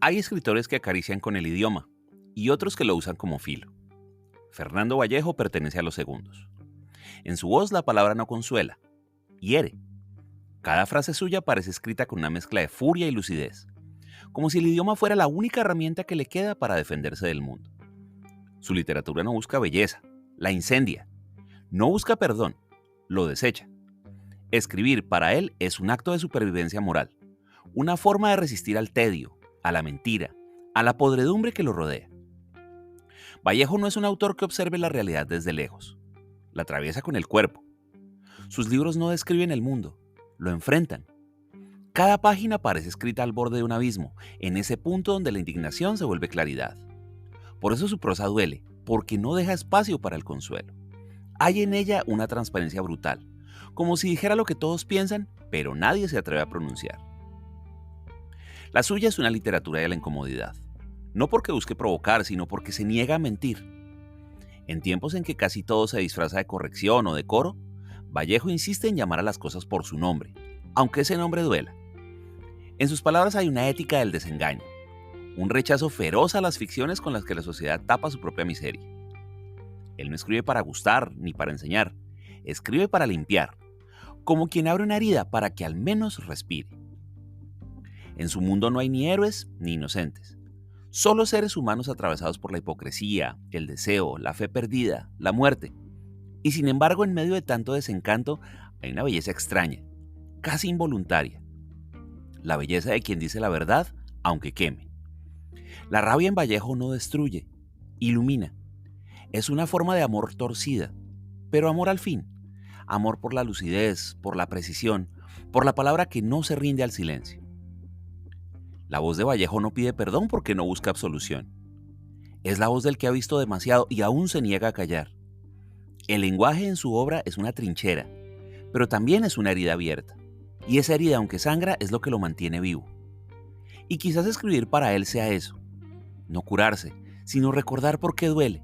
Hay escritores que acarician con el idioma y otros que lo usan como filo. Fernando Vallejo pertenece a los segundos. En su voz la palabra no consuela, hiere. Cada frase suya parece escrita con una mezcla de furia y lucidez, como si el idioma fuera la única herramienta que le queda para defenderse del mundo. Su literatura no busca belleza, la incendia. No busca perdón, lo desecha. Escribir para él es un acto de supervivencia moral, una forma de resistir al tedio, a la mentira, a la podredumbre que lo rodea. Vallejo no es un autor que observe la realidad desde lejos, la atraviesa con el cuerpo. Sus libros no describen el mundo, lo enfrentan. Cada página parece escrita al borde de un abismo, en ese punto donde la indignación se vuelve claridad. Por eso su prosa duele, porque no deja espacio para el consuelo. Hay en ella una transparencia brutal, como si dijera lo que todos piensan, pero nadie se atreve a pronunciar. La suya es una literatura de la incomodidad, no porque busque provocar, sino porque se niega a mentir. En tiempos en que casi todo se disfraza de corrección o decoro, Vallejo insiste en llamar a las cosas por su nombre, aunque ese nombre duela. En sus palabras hay una ética del desengaño, un rechazo feroz a las ficciones con las que la sociedad tapa su propia miseria. Él no escribe para gustar ni para enseñar, escribe para limpiar, como quien abre una herida para que al menos respire. En su mundo no hay ni héroes ni inocentes, solo seres humanos atravesados por la hipocresía, el deseo, la fe perdida, la muerte. Y sin embargo, en medio de tanto desencanto, hay una belleza extraña, casi involuntaria. La belleza de quien dice la verdad, aunque queme. La rabia en Vallejo no destruye, ilumina. Es una forma de amor torcida, pero amor al fin. Amor por la lucidez, por la precisión, por la palabra que no se rinde al silencio. La voz de Vallejo no pide perdón porque no busca absolución. Es la voz del que ha visto demasiado y aún se niega a callar. El lenguaje en su obra es una trinchera, pero también es una herida abierta. Y esa herida, aunque sangra, es lo que lo mantiene vivo. Y quizás escribir para él sea eso. No curarse, sino recordar por qué duele.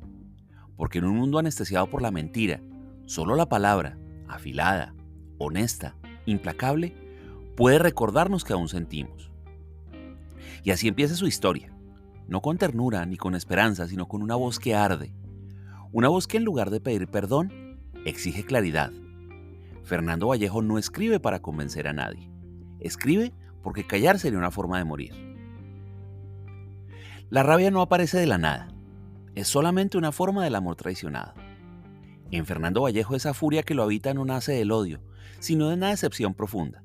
Porque en un mundo anestesiado por la mentira, solo la palabra, afilada, honesta, implacable, puede recordarnos que aún sentimos. Y así empieza su historia, no con ternura ni con esperanza, sino con una voz que arde. Una voz que en lugar de pedir perdón, exige claridad. Fernando Vallejo no escribe para convencer a nadie. Escribe porque callar sería una forma de morir. La rabia no aparece de la nada. Es solamente una forma del amor traicionado. En Fernando Vallejo esa furia que lo habita no nace del odio, sino de una decepción profunda.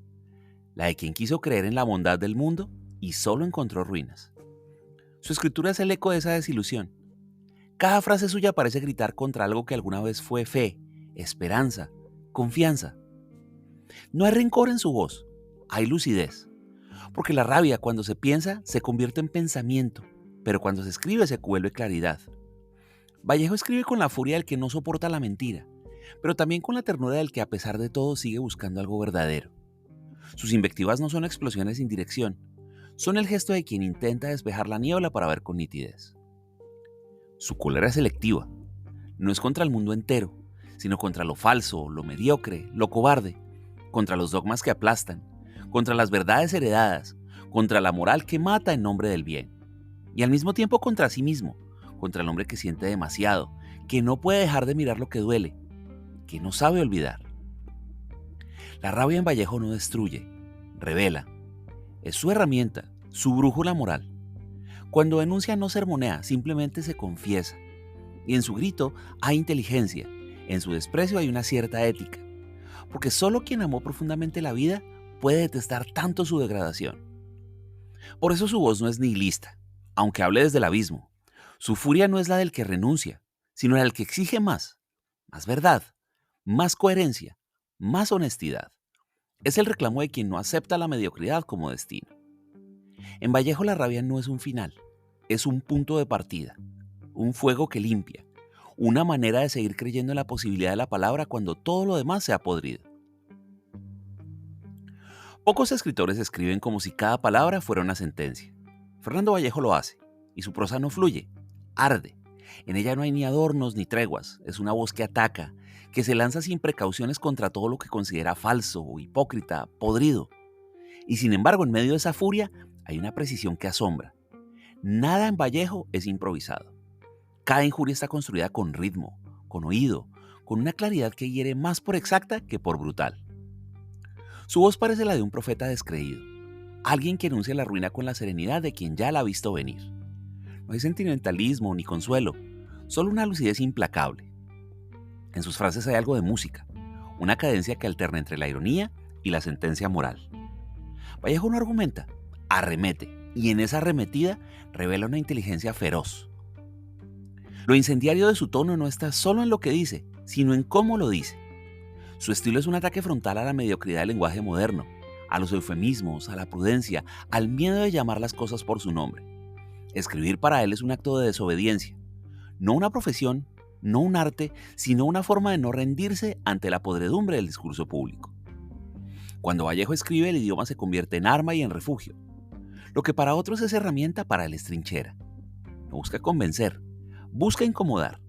La de quien quiso creer en la bondad del mundo y solo encontró ruinas. Su escritura es el eco de esa desilusión. Cada frase suya parece gritar contra algo que alguna vez fue fe, esperanza, confianza. No hay rencor en su voz, hay lucidez. Porque la rabia cuando se piensa se convierte en pensamiento, pero cuando se escribe se vuelve claridad. Vallejo escribe con la furia del que no soporta la mentira, pero también con la ternura del que a pesar de todo sigue buscando algo verdadero. Sus invectivas no son explosiones sin dirección, son el gesto de quien intenta despejar la niebla para ver con nitidez. Su cólera es selectiva, no es contra el mundo entero, sino contra lo falso, lo mediocre, lo cobarde, contra los dogmas que aplastan, contra las verdades heredadas, contra la moral que mata en nombre del bien, y al mismo tiempo contra sí mismo, contra el hombre que siente demasiado, que no puede dejar de mirar lo que duele, que no sabe olvidar. La rabia en Vallejo no destruye, revela. Es su herramienta, su brújula moral. Cuando denuncia no sermonea, simplemente se confiesa. Y en su grito hay inteligencia, en su desprecio hay una cierta ética. Porque solo quien amó profundamente la vida puede detestar tanto su degradación. Por eso su voz no es nihilista, aunque hable desde el abismo. Su furia no es la del que renuncia, sino la del que exige más verdad, más coherencia, más honestidad. Es el reclamo de quien no acepta la mediocridad como destino. En Vallejo la rabia no es un final, es un punto de partida, un fuego que limpia, una manera de seguir creyendo en la posibilidad de la palabra cuando todo lo demás se ha podrido. Pocos escritores escriben como si cada palabra fuera una sentencia. Fernando Vallejo lo hace, y su prosa no fluye, arde. En ella no hay ni adornos ni treguas, es una voz que ataca, que se lanza sin precauciones contra todo lo que considera falso, hipócrita, podrido. Y sin embargo, en medio de esa furia, hay una precisión que asombra. Nada en Vallejo es improvisado. Cada injuria está construida con ritmo, con oído, con una claridad que hiere más por exacta que por brutal. Su voz parece la de un profeta descreído, alguien que anuncia la ruina con la serenidad de quien ya la ha visto venir. No hay sentimentalismo ni consuelo, solo una lucidez implacable. En sus frases hay algo de música, una cadencia que alterna entre la ironía y la sentencia moral. Vallejo no argumenta, arremete, y en esa arremetida revela una inteligencia feroz. Lo incendiario de su tono no está solo en lo que dice, sino en cómo lo dice. Su estilo es un ataque frontal a la mediocridad del lenguaje moderno, a los eufemismos, a la prudencia, al miedo de llamar las cosas por su nombre. Escribir para él es un acto de desobediencia, no una profesión, no un arte, sino una forma de no rendirse ante la podredumbre del discurso público. Cuando Vallejo escribe, el idioma se convierte en arma y en refugio. Lo que para otros es herramienta, para él es trinchera. No busca convencer, busca incomodar.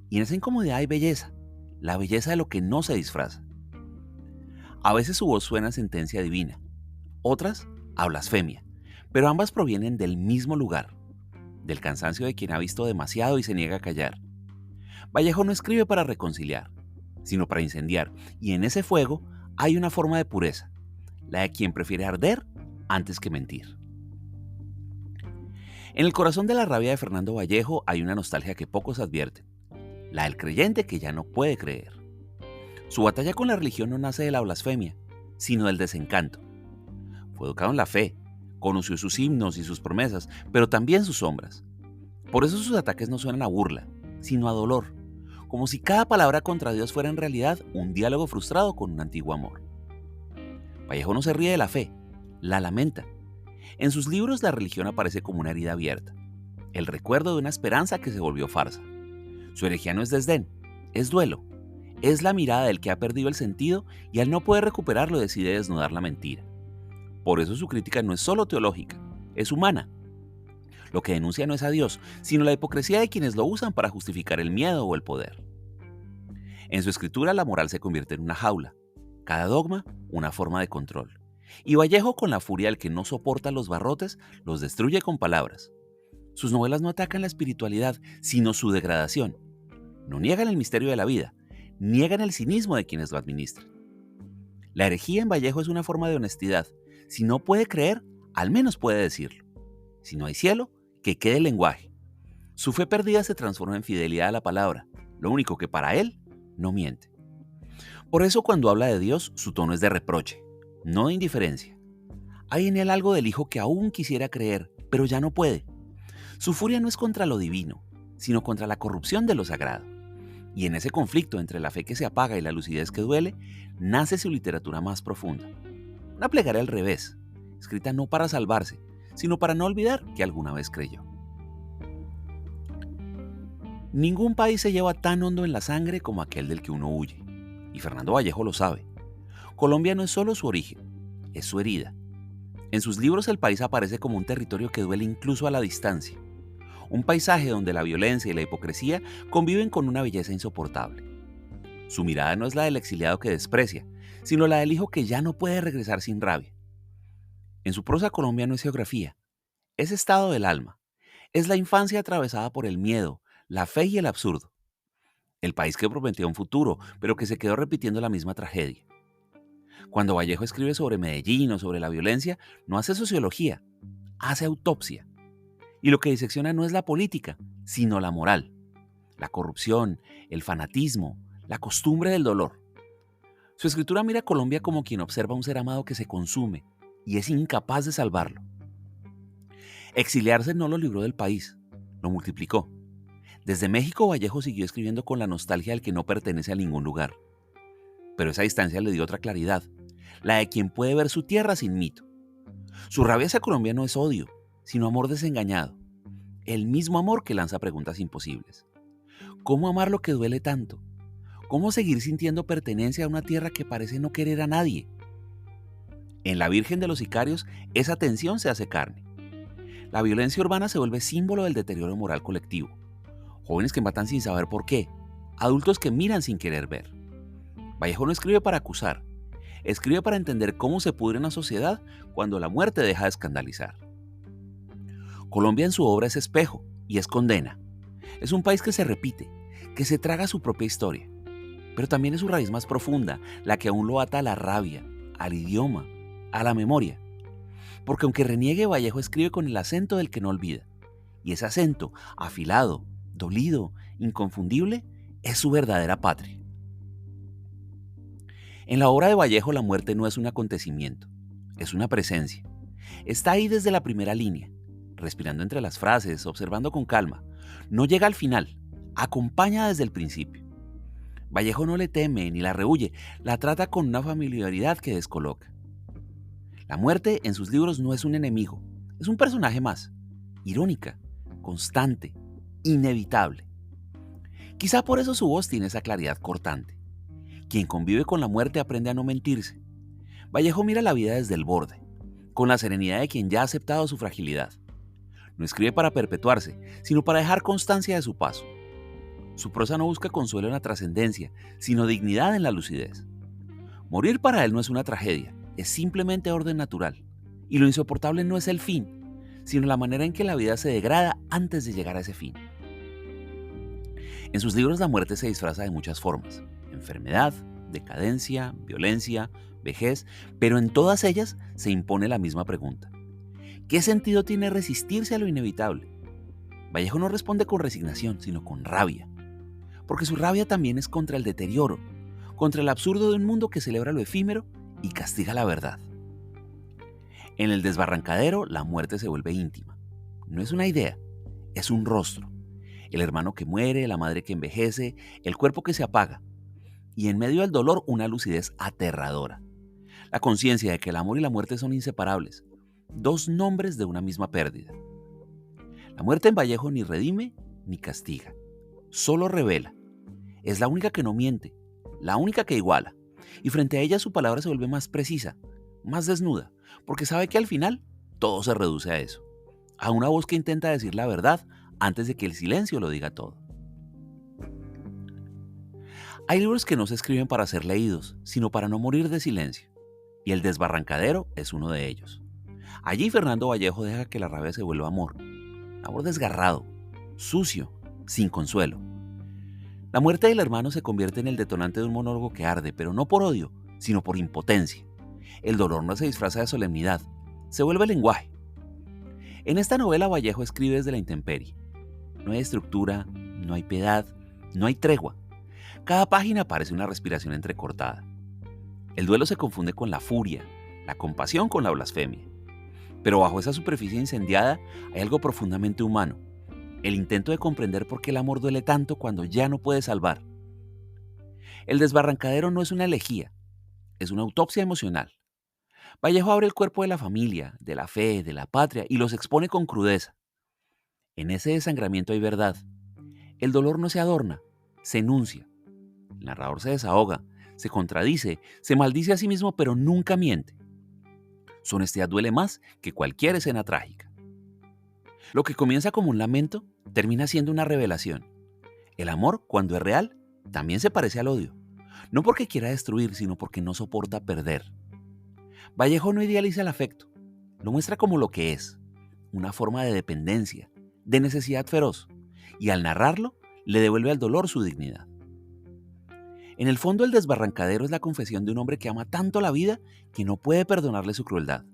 Y en esa incomodidad hay belleza, la belleza de lo que no se disfraza. A veces su voz suena a sentencia divina, otras a blasfemia, pero ambas provienen del mismo lugar, del cansancio de quien ha visto demasiado y se niega a callar. Vallejo no escribe para reconciliar, sino para incendiar, y en ese fuego hay una forma de pureza, la de quien prefiere arder antes que mentir. En el corazón de la rabia de Fernando Vallejo hay una nostalgia que pocos advierten, la del creyente que ya no puede creer. Su batalla con la religión no nace de la blasfemia, sino del desencanto. Fue educado en la fe, conoció sus himnos y sus promesas, pero también sus sombras. Por eso sus ataques no suenan a burla, sino a dolor, como si cada palabra contra Dios fuera en realidad un diálogo frustrado con un antiguo amor. Vallejo no se ríe de la fe, la lamenta. En sus libros la religión aparece como una herida abierta, el recuerdo de una esperanza que se volvió farsa. Su herejía no es desdén, es duelo. Es la mirada del que ha perdido el sentido y al no poder recuperarlo decide desnudar la mentira. Por eso su crítica no es solo teológica, es humana. Lo que denuncia no es a Dios, sino la hipocresía de quienes lo usan para justificar el miedo o el poder. En su escritura la moral se convierte en una jaula, cada dogma una forma de control. Y Vallejo, con la furia del que no soporta los barrotes, los destruye con palabras. Sus novelas no atacan la espiritualidad, sino su degradación. No niegan el misterio de la vida, niegan el cinismo de quienes lo administran. La herejía en Vallejo es una forma de honestidad. Si no puede creer, al menos puede decirlo. Si no hay cielo, que quede el lenguaje. Su fe perdida se transforma en fidelidad a la palabra, lo único que para él no miente. Por eso cuando habla de Dios, su tono es de reproche, no de indiferencia. Hay en él algo del hijo que aún quisiera creer, pero ya no puede. Su furia no es contra lo divino, sino contra la corrupción de lo sagrado. Y en ese conflicto entre la fe que se apaga y la lucidez que duele, nace su literatura más profunda. Una plegaria al revés, escrita no para salvarse, sino para no olvidar que alguna vez creyó. Ningún país se lleva tan hondo en la sangre como aquel del que uno huye, y Fernando Vallejo lo sabe. Colombia no es solo su origen, es su herida. En sus libros el país aparece como un territorio que duele incluso a la distancia, un paisaje donde la violencia y la hipocresía conviven con una belleza insoportable. Su mirada no es la del exiliado que desprecia, sino la del hijo que ya no puede regresar sin rabia. En su prosa Colombia no es geografía, es estado del alma, es la infancia atravesada por el miedo, la fe y el absurdo. El país que prometía un futuro, pero que se quedó repitiendo la misma tragedia. Cuando Vallejo escribe sobre Medellín o sobre la violencia, no hace sociología, hace autopsia. Y lo que disecciona no es la política, sino la moral, la corrupción, el fanatismo, la costumbre del dolor. Su escritura mira a Colombia como quien observa a un ser amado que se consume y es incapaz de salvarlo. Exiliarse no lo libró del país, lo multiplicó. Desde México, Vallejo siguió escribiendo con la nostalgia del que no pertenece a ningún lugar. Pero esa distancia le dio otra claridad, la de quien puede ver su tierra sin mito. Su rabia hacia Colombia no es odio, sino amor desengañado. El mismo amor que lanza preguntas imposibles. ¿Cómo amar lo que duele tanto? ¿Cómo seguir sintiendo pertenencia a una tierra que parece no querer a nadie? En La Virgen de los Sicarios, esa tensión se hace carne. La violencia urbana se vuelve símbolo del deterioro moral colectivo. Jóvenes que matan sin saber por qué, adultos que miran sin querer ver. Vallejo no escribe para acusar, escribe para entender cómo se pudre una sociedad cuando la muerte deja de escandalizar. Colombia en su obra es espejo y es condena. Es un país que se repite, que se traga su propia historia, pero también es su raíz más profunda, la que aún lo ata a la rabia, al idioma, a la memoria. Porque aunque reniegue, Vallejo escribe con el acento del que no olvida, y ese acento, afilado, dolido, inconfundible, es su verdadera patria. En la obra de Vallejo la muerte no es un acontecimiento, es una presencia. Está ahí desde la primera línea, respirando entre las frases, observando con calma. No llega al final, acompaña desde el principio. Vallejo no le teme ni la rehúye, la trata con una familiaridad que descoloca. La muerte en sus libros no es un enemigo, es un personaje más, irónica, constante, inevitable. Quizá por eso su voz tiene esa claridad cortante. Quien convive con la muerte aprende a no mentirse. Vallejo mira la vida desde el borde, con la serenidad de quien ya ha aceptado su fragilidad. No escribe para perpetuarse, sino para dejar constancia de su paso. Su prosa no busca consuelo en la trascendencia, sino dignidad en la lucidez. Morir para él no es una tragedia, es simplemente orden natural. Y lo insoportable no es el fin, sino la manera en que la vida se degrada antes de llegar a ese fin. En sus libros la muerte se disfraza de muchas formas: enfermedad, decadencia, violencia, vejez, pero en todas ellas se impone la misma pregunta: ¿qué sentido tiene resistirse a lo inevitable? Vallejo no responde con resignación, sino con rabia, porque su rabia también es contra el deterioro, contra el absurdo de un mundo que celebra lo efímero y castiga la verdad. En El Desbarrancadero, la muerte se vuelve íntima. No es una idea, es un rostro. El hermano que muere, la madre que envejece, el cuerpo que se apaga. Y en medio del dolor, una lucidez aterradora. La conciencia de que el amor y la muerte son inseparables, dos nombres de una misma pérdida. La muerte en Vallejo ni redime ni castiga, solo revela. Es la única que no miente, la única que iguala. Y frente a ella su palabra se vuelve más precisa, más desnuda, porque sabe que al final todo se reduce a eso, a una voz que intenta decir la verdad antes de que el silencio lo diga todo. Hay libros que no se escriben para ser leídos, sino para no morir de silencio, y El Desbarrancadero es uno de ellos. Allí Fernando Vallejo deja que la rabia se vuelva amor desgarrado, sucio, sin consuelo. La muerte del hermano se convierte en el detonante de un monólogo que arde, pero no por odio, sino por impotencia. El dolor no se disfraza de solemnidad, se vuelve lenguaje. En esta novela Vallejo escribe desde la intemperie. No hay estructura, no hay piedad, no hay tregua. Cada página parece una respiración entrecortada. El duelo se confunde con la furia, la compasión con la blasfemia. Pero bajo esa superficie incendiada hay algo profundamente humano, el intento de comprender por qué el amor duele tanto cuando ya no puede salvar. El Desbarrancadero no es una elegía, es una autopsia emocional. Vallejo abre el cuerpo de la familia, de la fe, de la patria y los expone con crudeza. En ese desangramiento hay verdad. El dolor no se adorna, se enuncia. El narrador se desahoga, se contradice, se maldice a sí mismo, pero nunca miente. Su honestidad duele más que cualquier escena trágica. Lo que comienza como un lamento termina siendo una revelación. El amor, cuando es real, también se parece al odio. No porque quiera destruir, sino porque no soporta perder. Vallejo no idealiza el afecto, lo muestra como lo que es, una forma de dependencia, de necesidad feroz, y al narrarlo, le devuelve al dolor su dignidad. En el fondo, El Desbarrancadero es la confesión de un hombre que ama tanto la vida que no puede perdonarle su crueldad.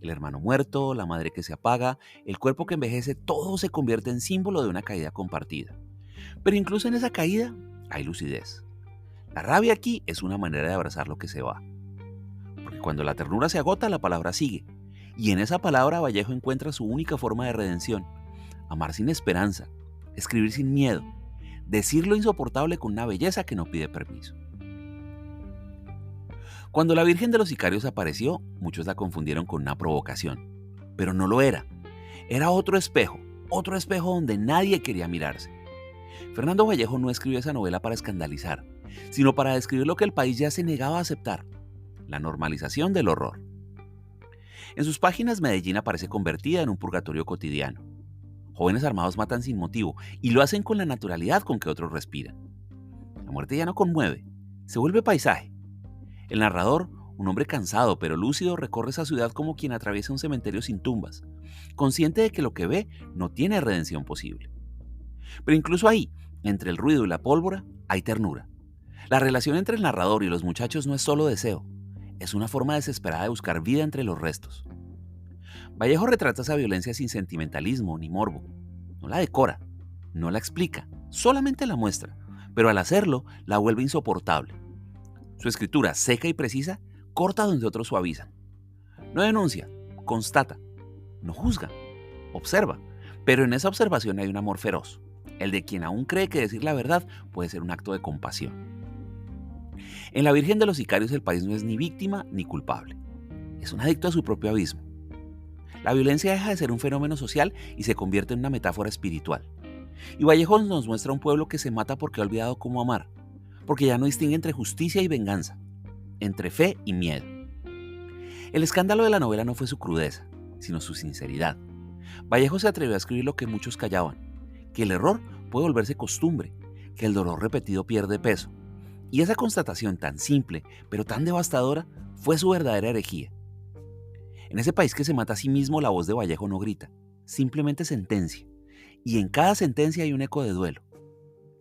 El hermano muerto, la madre que se apaga, el cuerpo que envejece, todo se convierte en símbolo de una caída compartida. Pero incluso en esa caída hay lucidez. La rabia aquí es una manera de abrazar lo que se va. Porque cuando la ternura se agota, la palabra sigue. Y en esa palabra Vallejo encuentra su única forma de redención: amar sin esperanza, escribir sin miedo, decir lo insoportable con una belleza que no pide permiso. Cuando la Virgen de los Sicarios apareció, muchos la confundieron con una provocación, pero no lo era. Era otro espejo donde nadie quería mirarse. Fernando Vallejo no escribió esa novela para escandalizar, sino para describir lo que el país ya se negaba a aceptar: la normalización del horror. En sus páginas Medellín aparece convertida en un purgatorio cotidiano. Jóvenes armados matan sin motivo y lo hacen con la naturalidad con que otros respiran. La muerte ya no conmueve, se vuelve paisaje. El narrador, Un hombre cansado pero lúcido recorre esa ciudad como quien atraviesa un cementerio sin tumbas, consciente de que lo que ve no tiene redención posible. Pero incluso ahí, entre el ruido y la pólvora, hay ternura. La relación entre el narrador y los muchachos no es solo deseo, es una forma desesperada de buscar vida entre los restos. Vallejo retrata esa violencia sin sentimentalismo ni morbo. No la decora, no la explica, solamente la muestra, pero al hacerlo la vuelve insoportable. Su escritura, seca y precisa, corta donde otros suavizan. No denuncia, constata, no juzga, observa, pero en esa observación hay un amor feroz, el de quien aún cree que decir la verdad puede ser un acto de compasión. En La Virgen de los Sicarios el país no es ni víctima ni culpable, es un adicto a su propio abismo. La violencia deja de ser un fenómeno social y se convierte en una metáfora espiritual. Y Vallejo nos muestra un pueblo que se mata porque ha olvidado cómo amar, porque ya no distingue entre justicia y venganza, entre fe y miedo. El escándalo de la novela no fue su crudeza, sino su sinceridad. Vallejo se atrevió a escribir lo que muchos callaban, que el error puede volverse costumbre, que el dolor repetido pierde peso. Y esa constatación tan simple, pero tan devastadora, fue su verdadera herejía. En ese país que se mata a sí mismo, la voz de Vallejo no grita, simplemente sentencia. Y en cada sentencia hay un eco de duelo.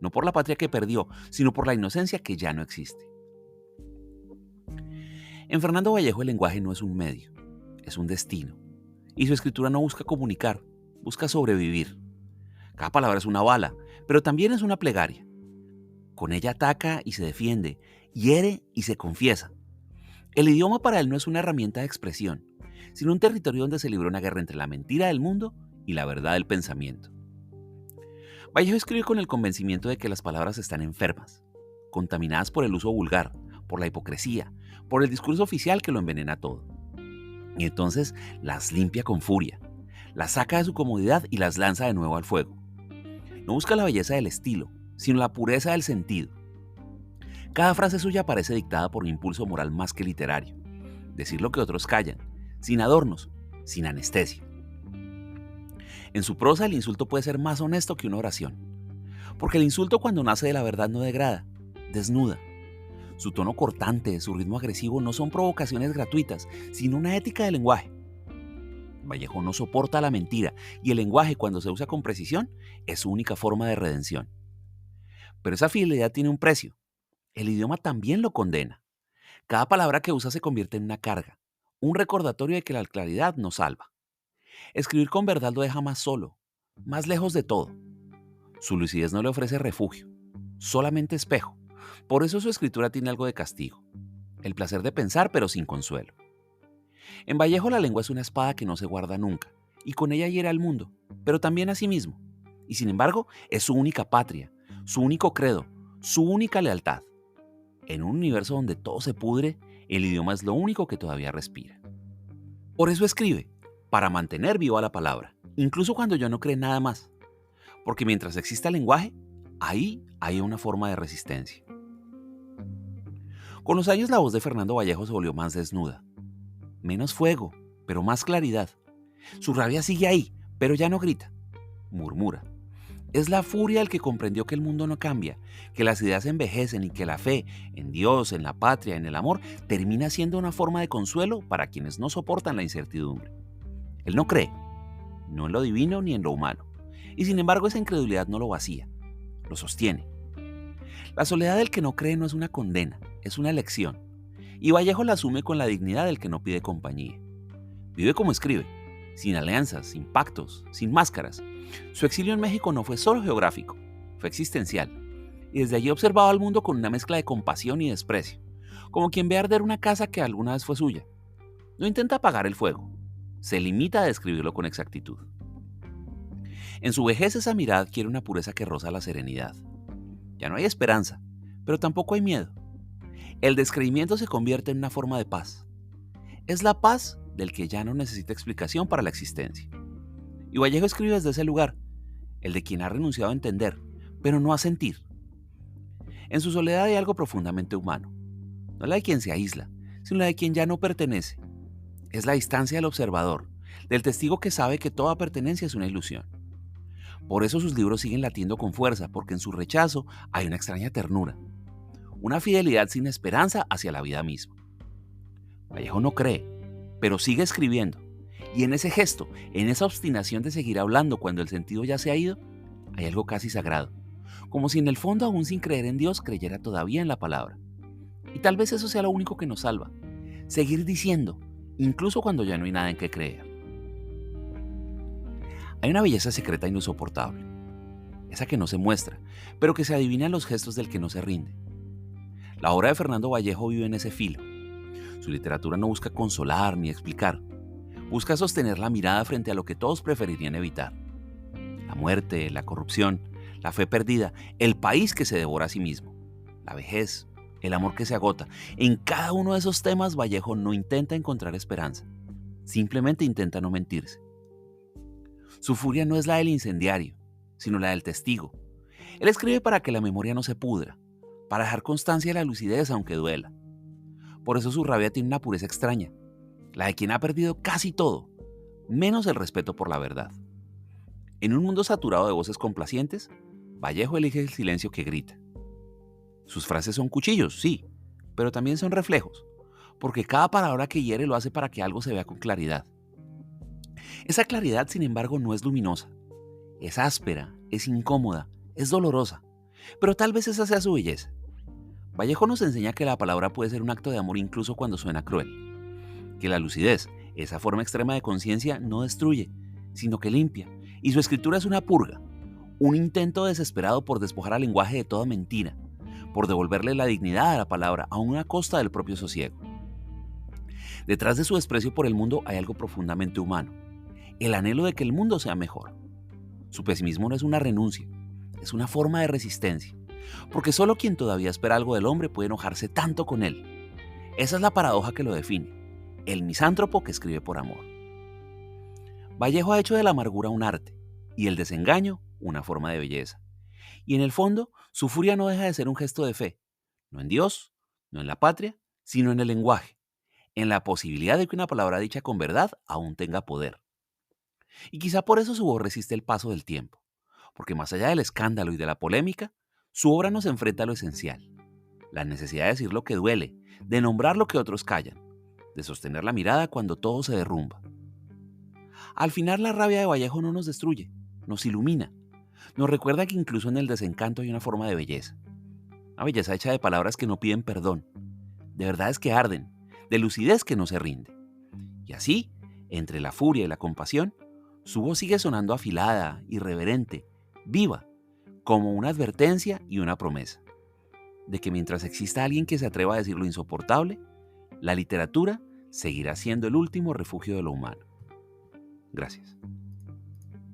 No por la patria que perdió, sino por la inocencia que ya no existe. En Fernando Vallejo el lenguaje no es un medio, es un destino. Y su escritura no busca comunicar, busca sobrevivir. Cada palabra es una bala, pero también es una plegaria. Con ella ataca y se defiende, hiere y se confiesa. El idioma para él no es una herramienta de expresión, sino un territorio donde se libró una guerra entre la mentira del mundo y la verdad del pensamiento. Vallejo escribe con el convencimiento de que las palabras están enfermas, contaminadas por el uso vulgar, por la hipocresía, por el discurso oficial que lo envenena todo. Y entonces las limpia con furia, las saca de su comodidad y las lanza de nuevo al fuego. No busca la belleza del estilo, sino la pureza del sentido. Cada frase suya parece dictada por un impulso moral más que literario. Decir lo que otros callan, sin adornos, sin anestesia. En su prosa el insulto puede ser más honesto que una oración, porque el insulto cuando nace de la verdad no degrada, desnuda. Su tono cortante, su ritmo agresivo no son provocaciones gratuitas, sino una ética del lenguaje. Vallejo no soporta la mentira y el lenguaje, cuando se usa con precisión, es su única forma de redención. Pero esa fidelidad tiene un precio. El idioma también lo condena. Cada palabra que usa se convierte en una carga, un recordatorio de que la claridad no salva. Escribir con verdad lo deja más solo, más lejos de todo. Su lucidez no le ofrece refugio, solamente espejo. Por eso su escritura tiene algo de castigo. El placer de pensar, pero sin consuelo. En Vallejo la lengua es una espada que no se guarda nunca, y con ella hiere al mundo, pero también a sí mismo. Y sin embargo, es su única patria, su único credo, su única lealtad. En un universo donde todo se pudre, el idioma es lo único que todavía respira. Por eso escribe, para mantener viva la palabra, incluso cuando yo no cree nada más. Porque mientras exista el lenguaje, ahí hay una forma de resistencia. Con los años la voz de Fernando Vallejo se volvió más desnuda. Menos fuego, pero más claridad. Su rabia sigue ahí, pero ya no grita, murmura. Es la furia el que comprendió que el mundo no cambia, que las ideas envejecen y que la fe en Dios, en la patria, en el amor, termina siendo una forma de consuelo para quienes no soportan la incertidumbre. Él no cree, no en lo divino ni en lo humano, y sin embargo esa incredulidad no lo vacía, lo sostiene. La soledad del que no cree no es una condena, es una elección, y Vallejo la asume con la dignidad del que no pide compañía. Vive como escribe, sin alianzas, sin pactos, sin máscaras. Su exilio en México no fue solo geográfico, fue existencial, y desde allí observaba al mundo con una mezcla de compasión y desprecio, como quien ve arder una casa que alguna vez fue suya. No intenta apagar el fuego, se limita a describirlo con exactitud. En su vejez esa mirada adquiere una pureza que roza la serenidad. Ya no hay esperanza, pero tampoco hay miedo. El descreimiento se convierte en una forma de paz. Es la paz del que ya no necesita explicación para la existencia. Y Vallejo escribe desde ese lugar, el de quien ha renunciado a entender, pero no a sentir. En su soledad hay algo profundamente humano, no la de quien se aísla, sino la de quien ya no pertenece. Es la distancia del observador, del testigo que sabe que toda pertenencia es una ilusión. Por eso sus libros siguen latiendo con fuerza, porque en su rechazo hay una extraña ternura, una fidelidad sin esperanza hacia la vida misma. Vallejo no cree, pero sigue escribiendo. Y en ese gesto, en esa obstinación de seguir hablando cuando el sentido ya se ha ido, hay algo casi sagrado. Como si en el fondo, aún sin creer en Dios, creyera todavía en la palabra. Y tal vez eso sea lo único que nos salva. Seguir diciendo, incluso cuando ya no hay nada en qué creer. Hay una belleza secreta e insoportable. Esa que no se muestra, pero que se adivina en los gestos del que no se rinde. La obra de Fernando Vallejo vive en ese filo. Su literatura no busca consolar ni explicar. Busca sostener la mirada frente a lo que todos preferirían evitar. La muerte, la corrupción, la fe perdida, el país que se devora a sí mismo, la vejez, el amor que se agota. En cada uno de esos temas Vallejo no intenta encontrar esperanza. Simplemente intenta no mentirse. Su furia no es la del incendiario, sino la del testigo. Él escribe para que la memoria no se pudra, para dejar constancia de la lucidez aunque duela. Por eso su rabia tiene una pureza extraña, la de quien ha perdido casi todo, menos el respeto por la verdad. En un mundo saturado de voces complacientes, Vallejo elige el silencio que grita. Sus frases son cuchillos, sí, pero también son reflejos, porque cada palabra que hiere lo hace para que algo se vea con claridad. Esa claridad, sin embargo, no es luminosa. Es áspera, es incómoda, es dolorosa, pero tal vez esa sea su belleza. Vallejo nos enseña que la palabra puede ser un acto de amor incluso cuando suena cruel, que la lucidez, esa forma extrema de conciencia, no destruye, sino que limpia, y su escritura es una purga, un intento desesperado por despojar al lenguaje de toda mentira, por devolverle la dignidad a la palabra a una costa del propio sosiego. Detrás de su desprecio por el mundo hay algo profundamente humano, el anhelo de que el mundo sea mejor. Su pesimismo no es una renuncia, es una forma de resistencia, porque solo quien todavía espera algo del hombre puede enojarse tanto con él. Esa es la paradoja que lo define, el misántropo que escribe por amor. Vallejo ha hecho de la amargura un arte y el desengaño una forma de belleza. Y en el fondo, su furia no deja de ser un gesto de fe, no en Dios, no en la patria, sino en el lenguaje, en la posibilidad de que una palabra dicha con verdad aún tenga poder. Y quizá por eso su voz resiste el paso del tiempo, porque más allá del escándalo y de la polémica, su obra nos enfrenta a lo esencial, la necesidad de decir lo que duele, de nombrar lo que otros callan, de sostener la mirada cuando todo se derrumba. Al final, la rabia de Vallejo no nos destruye, nos ilumina, nos recuerda que incluso en el desencanto hay una forma de belleza, una belleza hecha de palabras que no piden perdón, de verdades que arden, de lucidez que no se rinde. Y así, entre la furia y la compasión, su voz sigue sonando afilada, irreverente, viva, como una advertencia y una promesa, de que mientras exista alguien que se atreva a decir lo insoportable, la literatura seguirá siendo el último refugio de lo humano. Gracias.